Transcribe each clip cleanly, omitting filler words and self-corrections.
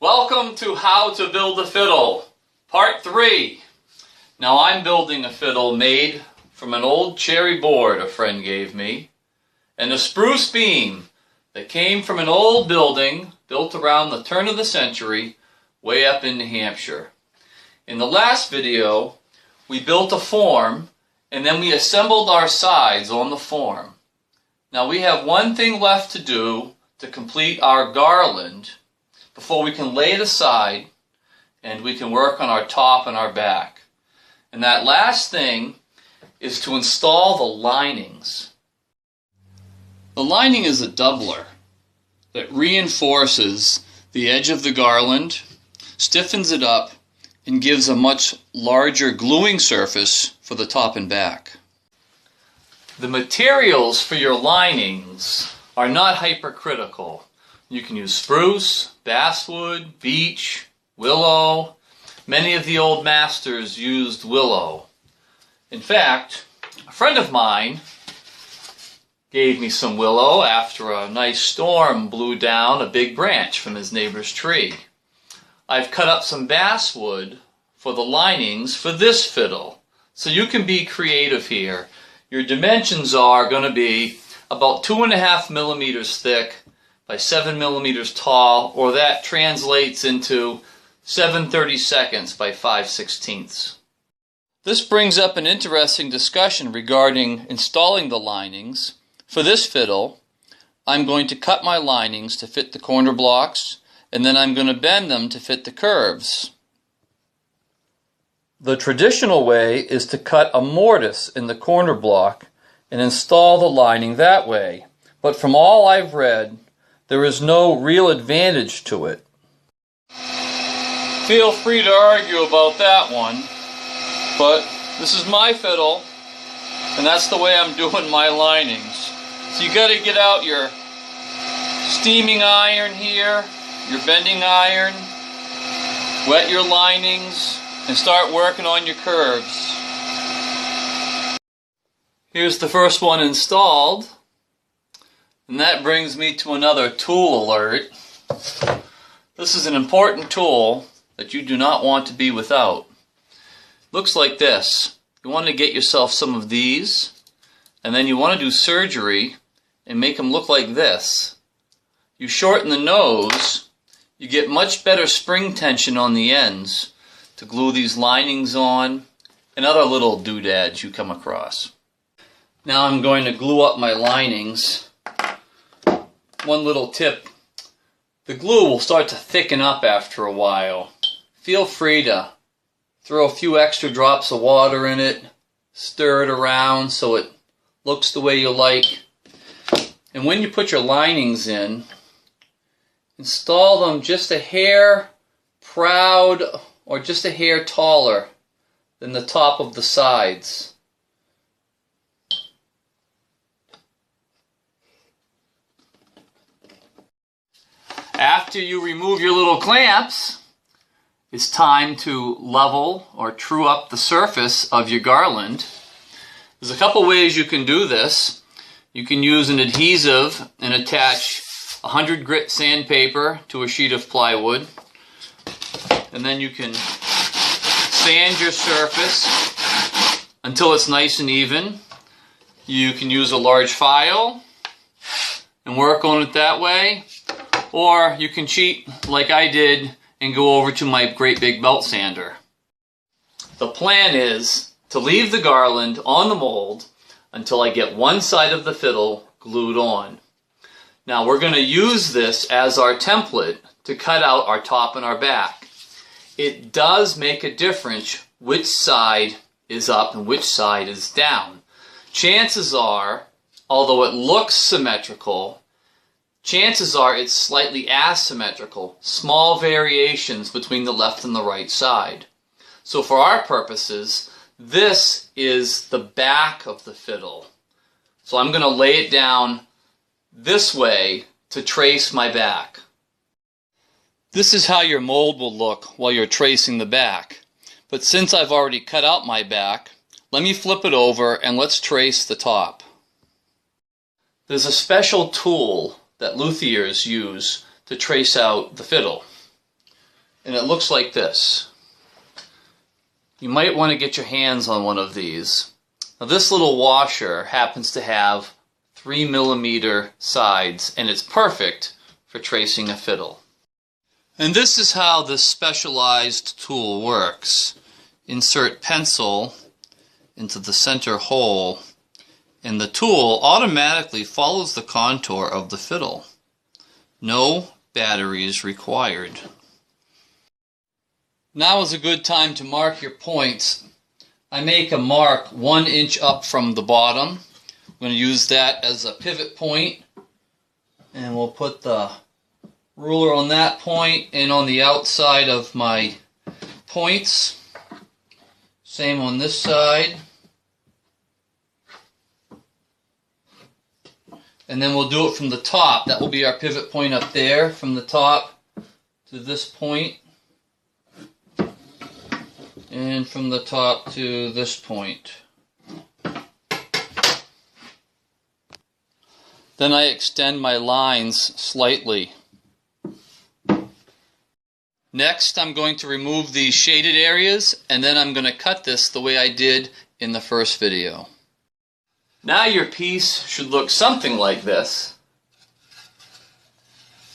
Welcome to How to Build a Fiddle, Part 3. Now I'm building a fiddle made from an old cherry board a friend gave me, and a spruce beam that came from an old building built around the turn of the century way up in New Hampshire. In the last video, we built a form and then we assembled our sides on the form. Now we have one thing left to do to complete our garland before we can lay it aside and we can work on our top and our back. And that last thing is to install the linings. The lining is a doubler that reinforces the edge of the garland, stiffens it up, and gives a much larger gluing surface for the top and back. The materials for your linings are not hypercritical. You can use spruce, basswood, beech, willow. Many of the old masters used willow. In fact, a friend of mine gave me some willow after a nice storm blew down a big branch from his neighbor's tree. I've cut up some basswood for the linings for this fiddle. So you can be creative here. Your dimensions are going to be about 2.5 millimeters thick by 7 millimeters tall, or that translates into 7/32 by 5/16. This brings up an interesting discussion regarding installing the linings. For this fiddle, I'm going to cut my linings to fit the corner blocks, and then I'm going to bend them to fit the curves. The traditional way is to cut a mortise in the corner block and install the lining that way. But from all I've read, there is no real advantage to it. Feel free to argue about that one, but this is my fiddle, and that's the way I'm doing my linings. So you got to get out your steaming iron here, your bending iron, wet your linings, and start working on your curves. Here's the first one installed. And that brings me to another tool alert. This is an important tool that you do not want to be without. Looks like this. You want to get yourself some of these, and then you want to do surgery and make them look like this. You shorten the nose, you get much better spring tension on the ends to glue these linings on and other little doodads you come across. Now I'm going to glue up my linings. One little tip, the glue will start to thicken up after a while. Feel free to throw a few extra drops of water in it, stir it around so it looks the way you like. And when you put your linings in, install them just a hair proud or just a hair taller than the top of the sides. After you remove your little clamps, it's time to level or true up the surface of your garland. There's a couple ways you can do this. You can use an adhesive and attach 100 grit sandpaper to a sheet of plywood. And then you can sand your surface until it's nice and even. You can use a large file and work on it that way. Or you can cheat like I did and go over to my great big belt sander. The plan is to leave the garland on the mold until I get one side of the fiddle glued on. Now we're going to use this as our template to cut out our top and our back. It does make a difference which side is up and which side is down. Chances are, although it looks symmetrical, chances are it's slightly asymmetrical, small variations between the left and the right side. So for our purposes, this is the back of the fiddle. So I'm going to lay it down this way to trace my back. This is how your mold will look while you're tracing the back. But since I've already cut out my back, let me flip it over and let's trace the top. There's a special tool that luthiers use to trace out the fiddle. and it looks like this. You might want to get your hands on one of these. Now this little washer happens to have 3mm sides, and it's perfect for tracing a fiddle. And this is how this specialized tool works. Insert pencil into the center hole, and the tool automatically follows the contour of the fiddle. No batteries required. Now is a good time to mark your points. I make a mark 1 inch up from the bottom. I'm going to use that as a pivot point, and we'll put the ruler on that point and on the outside of my points. Same on this side. And then we'll do it from the top. That will be our pivot point up there, from the top to this point. And from the top to this point. Then I extend my lines slightly. Next, I'm going to remove these shaded areas, and then I'm going to cut this the way I did in the first video. Now your piece should look something like this.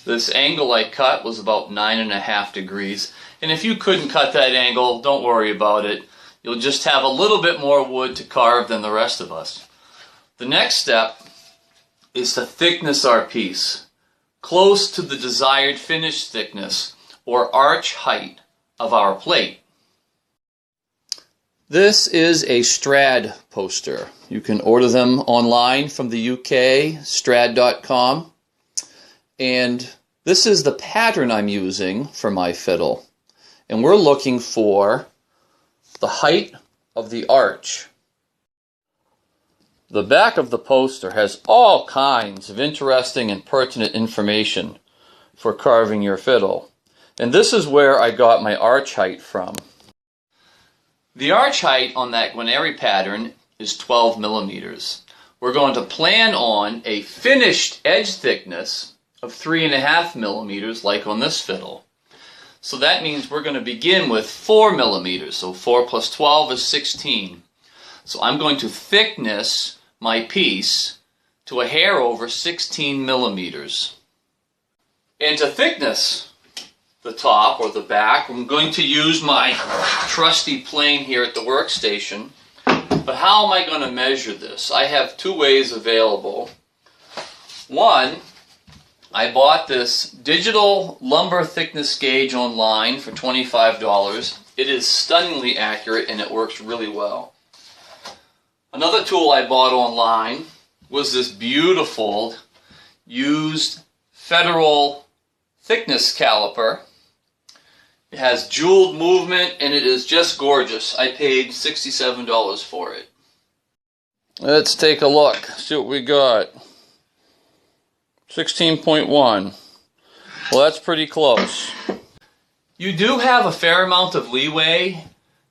This angle I cut was about 9.5 degrees. And if you couldn't cut that angle, don't worry about it. You'll just have a little bit more wood to carve than the rest of us. The next step is to thickness our piece close to the desired finish thickness or arch height of our plate. This is a Strad poster. You can order them online from the UK, strad.com. And this is the pattern I'm using for my fiddle. And we're looking for the height of the arch. The back of the poster has all kinds of interesting and pertinent information for carving your fiddle. And this is where I got my arch height from. The arch height on that Guarneri pattern is 12mm. We're going to plan on a finished edge thickness of 3.5mm like on this fiddle. So that means we're going to begin with 4mm. So 4 plus 12 is 16. So I'm going to thickness my piece to a hair over 16mm. And to thickness the top or the back, I'm going to use my trusty plane here at the workstation. But how am I going to measure this? I have two ways available. One, I bought this digital lumber thickness gauge online for $25. It is stunningly accurate and it works really well. Another tool I bought online was this beautiful used Federal thickness caliper. It has jeweled movement and it is just gorgeous. I paid $67 for it. Let's take a look, see what we got. 16.1. Well, that's pretty close. You do have a fair amount of leeway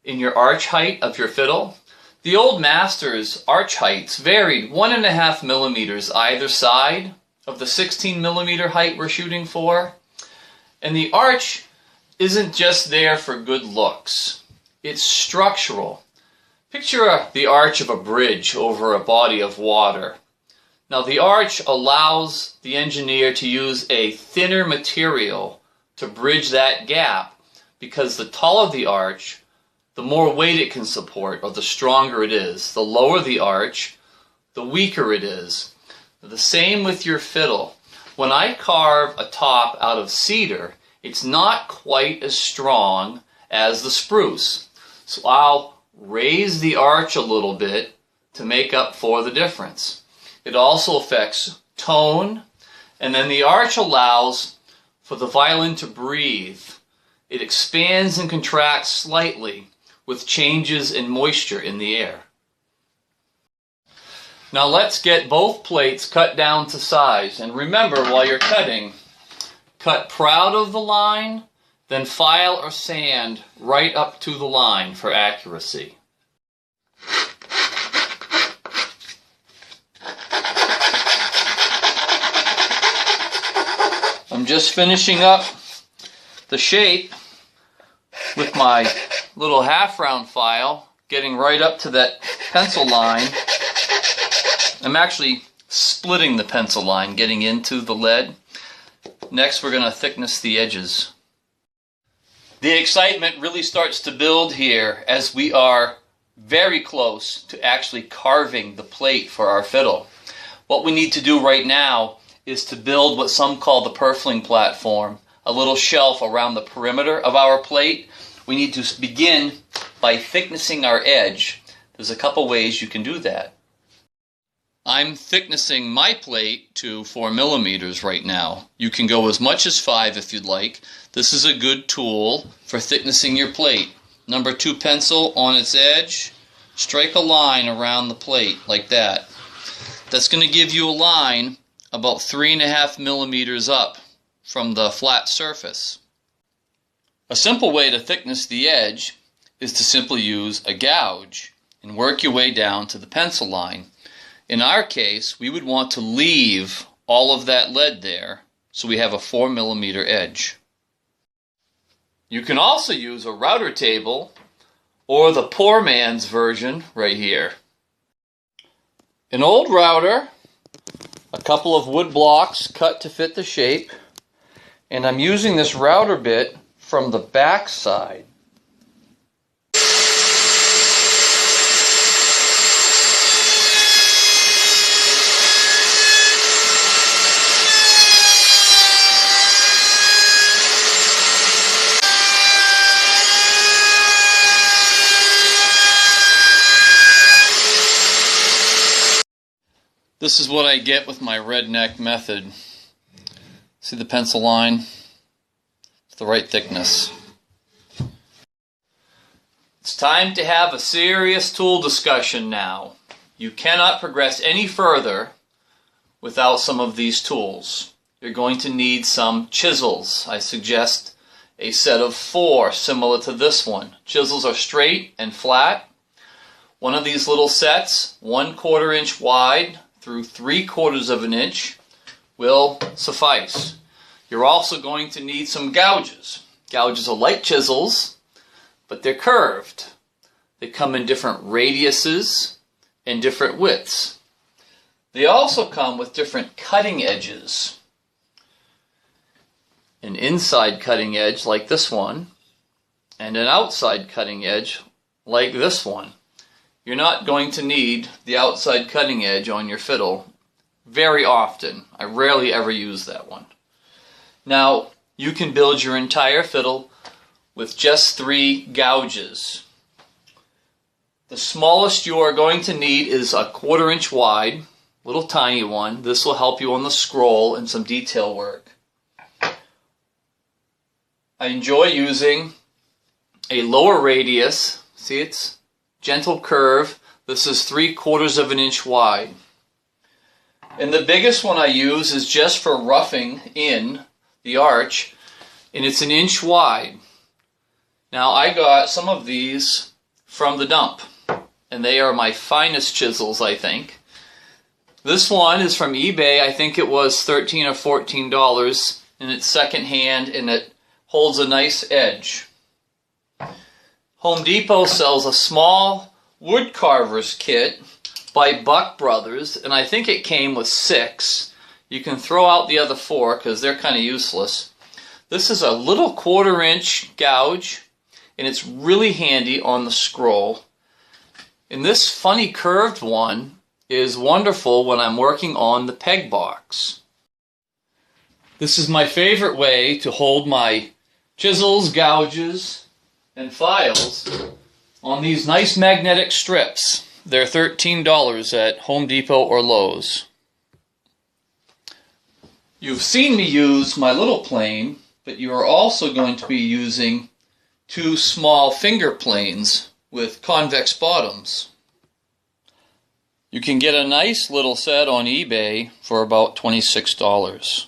in your arch height of your fiddle. The old masters' arch heights varied 1.5mm either side of the 16mm height we're shooting for. And the arch isn't just there for good looks. It's structural. Picture the arch of a bridge over a body of water. Now the arch allows the engineer to use a thinner material to bridge that gap, because the taller the arch, the more weight it can support, or the stronger it is. The lower the arch, the weaker it is. The same with your fiddle. When I carve a top out of cedar, it's not quite as strong as the spruce. So I'll raise the arch a little bit to make up for the difference. It also affects tone, and then the arch allows for the violin to breathe. It expands and contracts slightly with changes in moisture in the air. Now let's get both plates cut down to size. And remember, while you're cutting, cut proud of the line, then file or sand right up to the line for accuracy. I'm just finishing up the shape with my little half round file, getting right up to that pencil line. I'm actually splitting the pencil line, getting into the lead. Next, we're going to thickness the edges. The excitement really starts to build here as we are very close to actually carving the plate for our fiddle. What we need to do right now is to build what some call the Purfling Platform, a little shelf around the perimeter of our plate. We need to begin by thicknessing our edge. There's a couple ways you can do that. I'm thicknessing my plate to 4 millimeters right now. You can go as much as 5 if you'd like. This is a good tool for thicknessing your plate. Number 2 pencil on its edge, strike a line around the plate like that. That's going to give you a line about 3.5 millimeters up from the flat surface. A simple way to thickness the edge is to simply use a gouge and work your way down to the pencil line. In our case, we would want to leave all of that lead there so we have a 4 millimeter edge. You can also use a router table or the poor man's version right here. An old router, a couple of wood blocks cut to fit the shape, and I'm using this router bit from the back side. This is what I get with my redneck method. See the pencil line? It's the right thickness. It's time to have a serious tool discussion now. You cannot progress any further without some of these tools. You're going to need some chisels. I suggest a set of 4 similar to this one. Chisels are straight and flat. One of these little sets, 1/4 inch wide through 3/4 of an inch, will suffice. You're also going to need some gouges. Gouges are like chisels, but they're curved. They come in different radiuses and different widths. They also come with different cutting edges. An inside cutting edge like this one, and an outside cutting edge like this one. You're not going to need the outside cutting edge on your fiddle very often. I rarely ever use that one. Now, you can build your entire fiddle with just 3 gouges. The smallest you are going to need is a 1/4 inch wide, little tiny one. This will help you on the scroll and some detail work. I enjoy using a lower radius. See, it's gentle curve. This is 3/4 of an inch wide. And the biggest one I use is just for roughing in the arch, and it's 1 inch wide. Now, I got some of these from the dump, and they are my finest chisels, I think. This one is from eBay. I think it was $13 or $14, and it's secondhand, and it holds a nice edge. Home Depot sells a small wood carver's kit by Buck Brothers, and I think it came with 6. You can throw out the other 4 because they're kind of useless. This is a little 1/4 inch gouge, and it's really handy on the scroll. And this funny curved one is wonderful when I'm working on the peg box. This is my favorite way to hold my chisels, gouges, and files on these nice magnetic strips. They're $13 at Home Depot or Lowe's. You've seen me use my little plane, but you are also going to be using 2 small finger planes with convex bottoms. You can get a nice little set on eBay for about $26.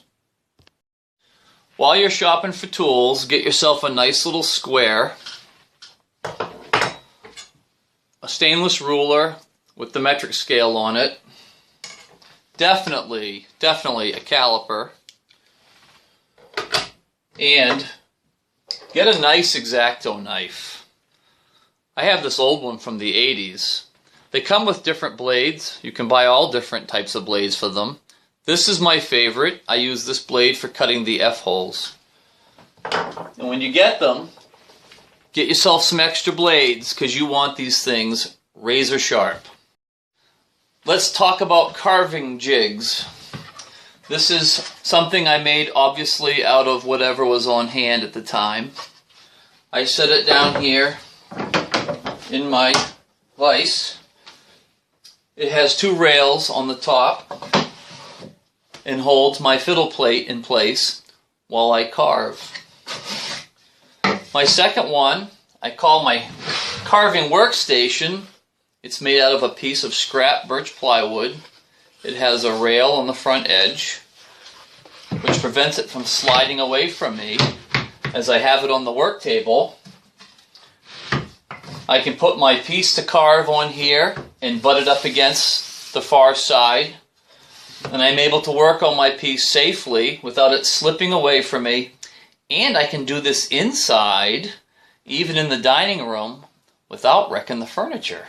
While you're shopping for tools, get yourself a nice little square, a stainless ruler with the metric scale on it, definitely a caliper, and Get a nice X-Acto knife. I have this old one from the 80s. They come with different blades. You can buy all different types of blades for them. This is my favorite. I use this blade for cutting the F-holes. And when you get them, get yourself some extra blades because you want these things razor sharp. Let's talk about carving jigs. This is something I made obviously out of whatever was on hand at the time. I set it down here in my vise. It has two rails on the top and holds my fiddle plate in place while I carve. My second one I call my carving workstation. It's made out of a piece of scrap birch plywood. It has a rail on the front edge, which prevents it from sliding away from me as I have it on the work table. I can put my piece to carve on here and butt it up against the far side, and I'm able to work on my piece safely without it slipping away from me. And I can do this inside, even in the dining room, without wrecking the furniture.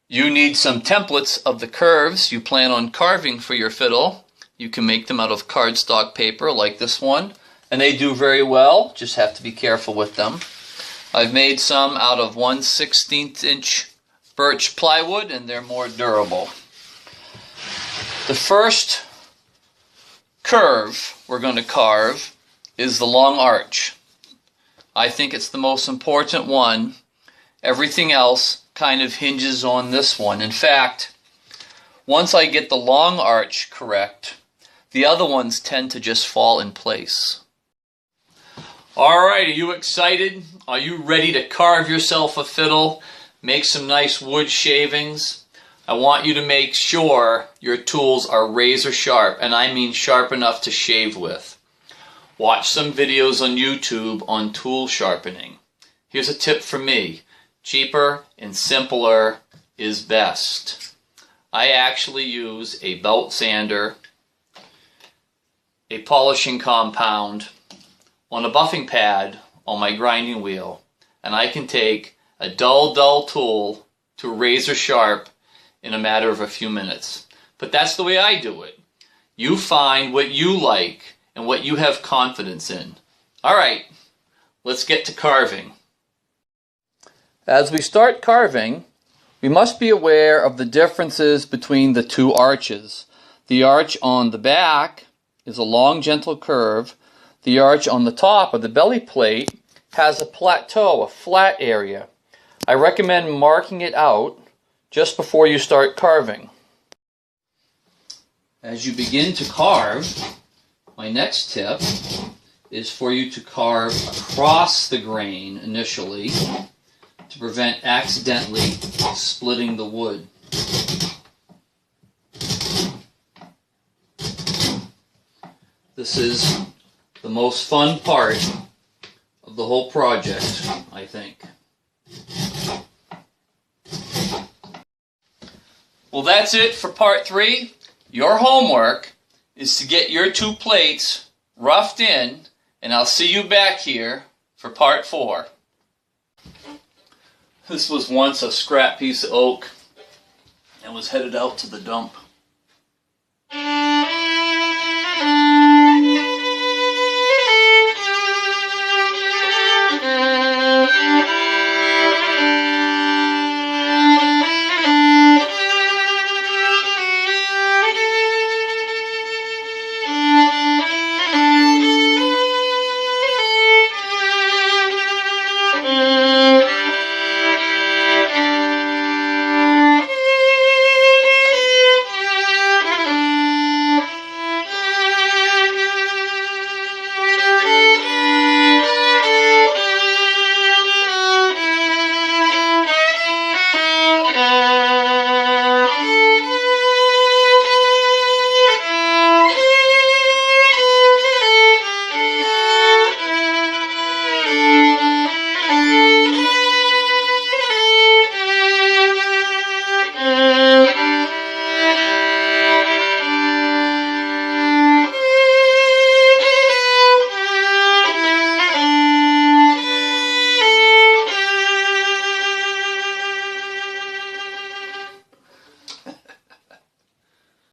You need some templates of the curves you plan on carving for your fiddle. You can make them out of cardstock paper like this one, and they do very well, just have to be careful with them. I've made some out of 1/16 inch birch plywood, and they're more durable. The first curve we're going to carve is the long arch. I think it's the most important one. Everything else kind of hinges on this one. In fact, once I get the long arch correct, the other ones tend to just fall in place. Alright, are you excited? Are you ready to carve yourself a fiddle? Make some nice wood shavings? I want you to make sure your tools are razor sharp, and I mean sharp enough to shave with. Watch some videos on YouTube on tool sharpening. Here's a tip from me. Cheaper and simpler is best. I actually use a belt sander, a polishing compound, on a buffing pad on my grinding wheel, and I can take a dull tool to razor sharp in a matter of a few minutes. But that's the way I do it. You find what you like and what you have confidence in. Alright, let's get to carving. As we start carving, we must be aware of the differences between the two arches. The arch on the back is a long, gentle curve. The arch on the top of the belly plate has a plateau, a flat area. I recommend marking it out just before you start carving. As you begin to carve, my next tip is for you to carve across the grain initially to prevent accidentally splitting the wood. This is the most fun part of the whole project, I think. Well, that's it for part 3. Your homework is to get your two plates roughed in, and I'll see you back here for part 4. This was once a scrap piece of oak and was headed out to the dump.